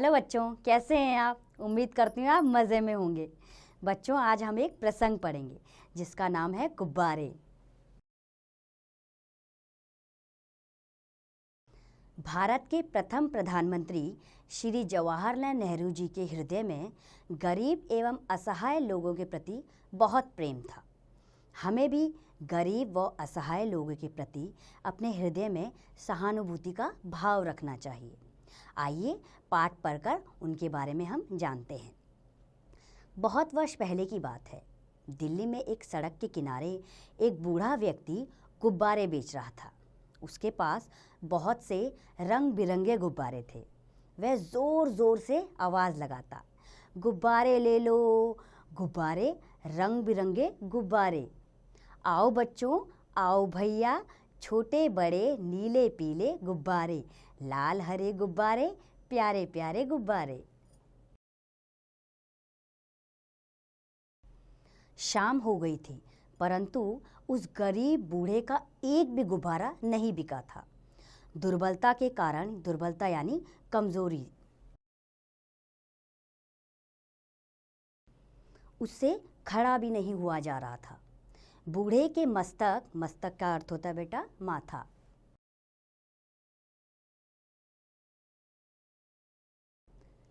Hello बच्चों, कैसे हैं आप? उम्मीद करती हूँ आप मज़े में होंगे। बच्चों, आज हम एक प्रसंग पढ़ेंगे जिसका नाम है गुब्बारे। भारत के प्रथम प्रधानमंत्री श्री जवाहरलाल नेहरू जी के हृदय में गरीब एवं असहाय लोगों के प्रति बहुत प्रेम था। हमें भी गरीब व असहाय लोगों के प्रति अपने हृदय में सहानुभूति का भाव रखना चाहिए। आइए पाठ पढ़कर उनके बारे में हम जानते हैं। बहुत वर्ष पहले की बात है। दिल्ली में एक सड़क के किनारे एक बूढ़ा व्यक्ति गुब्बारे बेच रहा था। उसके पास बहुत से रंग बिरंगे गुब्बारे थे। वह ज़ोर ज़ोर से आवाज़ लगाता, गुब्बारे ले लो, गुब्बारे, रंग बिरंगे गुब्बारे। आओ बच्चों, आओ भैया, छोटे बड़े नीले पीले गुब्बारे, लाल हरे गुब्बारे, प्यारे प्यारे गुब्बारे। शाम हो गई थी, परंतु उस गरीब बूढ़े का एक भी गुब्बारा नहीं बिका था। दुर्बलता के कारण, दुर्बलता यानी कमजोरी, उससे खड़ा भी नहीं हुआ जा रहा था। बूढ़े के मस्तक, मस्तक का अर्थ होता है बेटा माथा,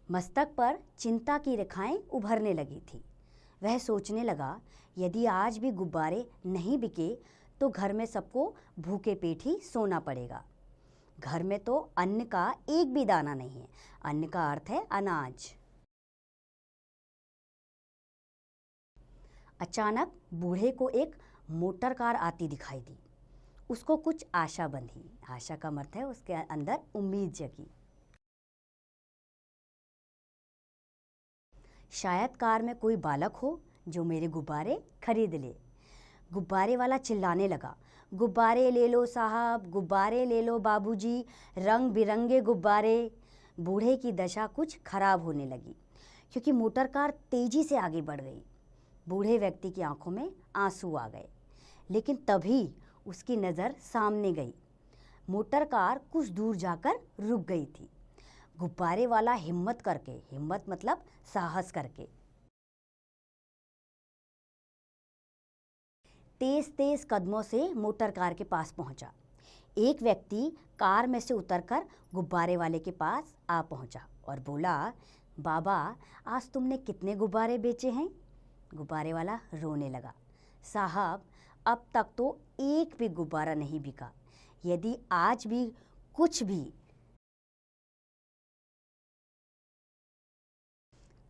मस्तक पर चिंता की रेखाएं उभरने लगी थी। वह सोचने लगा, यदि आज भी गुब्बारे नहीं बिके तो घर में सबको भूखे पेट ही सोना पड़ेगा। घर में तो अन्न का एक भी दाना नहीं है। अन्न का अर्थ है अनाज। अचानक बूढ़े को एक मोटर कार आती दिखाई दी। उसको कुछ आशा बंधी। आशा का अर्थ है उसके अंदर उम्मीद जगी। शायद कार में कोई बालक हो जो मेरे गुब्बारे खरीद ले। गुब्बारे वाला चिल्लाने लगा, गुब्बारे ले लो साहब, गुब्बारे ले लो बाबूजी, रंग बिरंगे गुब्बारे। बूढ़े की दशा कुछ खराब होने लगी क्योंकि मोटर कार तेजी से आगे बढ़ गई। बूढ़े व्यक्ति की आंखों में आंसू आ गए, लेकिन तभी उसकी नज़र सामने गई। मोटर कार कुछ दूर जाकर रुक गई थी। गुब्बारे वाला हिम्मत करके, हिम्मत मतलब साहस करके, तेज तेज कदमों से मोटर कार के पास पहुंचा। एक व्यक्ति कार में से उतरकर गुब्बारे वाले के पास आ पहुंचा और बोला, बाबा, आज तुमने कितने गुब्बारे बेचे हैं? गुब्बारे वाला रोने लगा, साहब, अब तक तो एक भी गुब्बारा नहीं बिका। यदि आज भी कुछ भी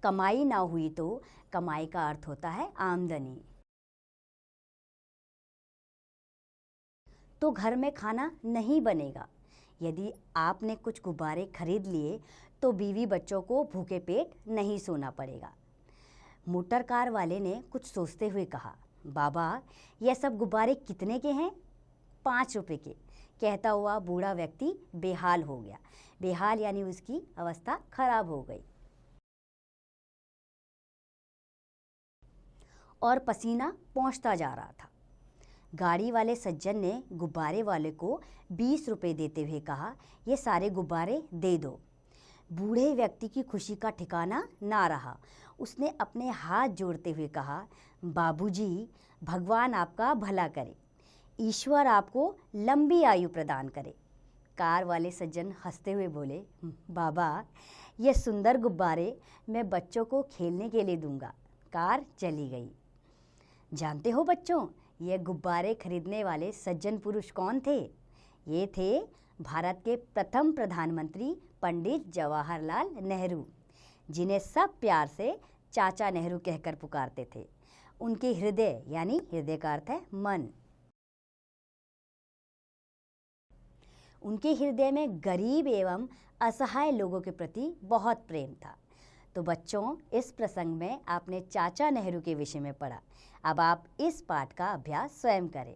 कमाई ना हुई तो कमाई का अर्थ होता है आमदनी, तो घर में खाना नहीं बनेगा। यदि आपने कुछ गुब्बारे खरीद लिए तो बीवी बच्चों को भूखे पेट नहीं सोना पड़ेगा। मोटर कार वाले ने कुछ सोचते हुए कहा, बाबा, यह सब गुब्बारे कितने के हैं? 5 रुपए के। कहता हुआ बूढ़ा व्यक्ति बेहाल हो गया। बेहाल यानी उसकी अवस्था खराब हो गई और पसीना पहुंचता जा रहा था। गाड़ी वाले सज्जन ने गुब्बारे वाले को 20 रुपए देते हुए कहा, ये सारे गुब्बारे दे दो। बूढ़े व्यक्ति की खुशी का ठिकाना ना रहा। उसने अपने हाथ जोड़ते हुए कहा, बाबूजी, भगवान आपका भला करे, ईश्वर आपको लंबी आयु प्रदान करे। कार वाले सज्जन हंसते हुए बोले, बाबा, ये सुंदर गुब्बारे मैं बच्चों को खेलने के लिए दूंगा। कार चली गई। जानते हो बच्चों, ये गुब्बारे खरीदने वाले सज्जन पुरुष कौन थे? ये थे भारत के प्रथम प्रधानमंत्री पंडित जवाहरलाल नेहरू, जिन्हें सब प्यार से चाचा नेहरू कहकर पुकारते थे। उनके हृदय, यानी हृदय का अर्थ है मन, उनके हृदय में गरीब एवं असहाय लोगों के प्रति बहुत प्रेम था। तो बच्चों, इस प्रसंग में आपने चाचा नेहरू के विषय में पढ़ा। अब आप इस पाठ का अभ्यास स्वयं करें।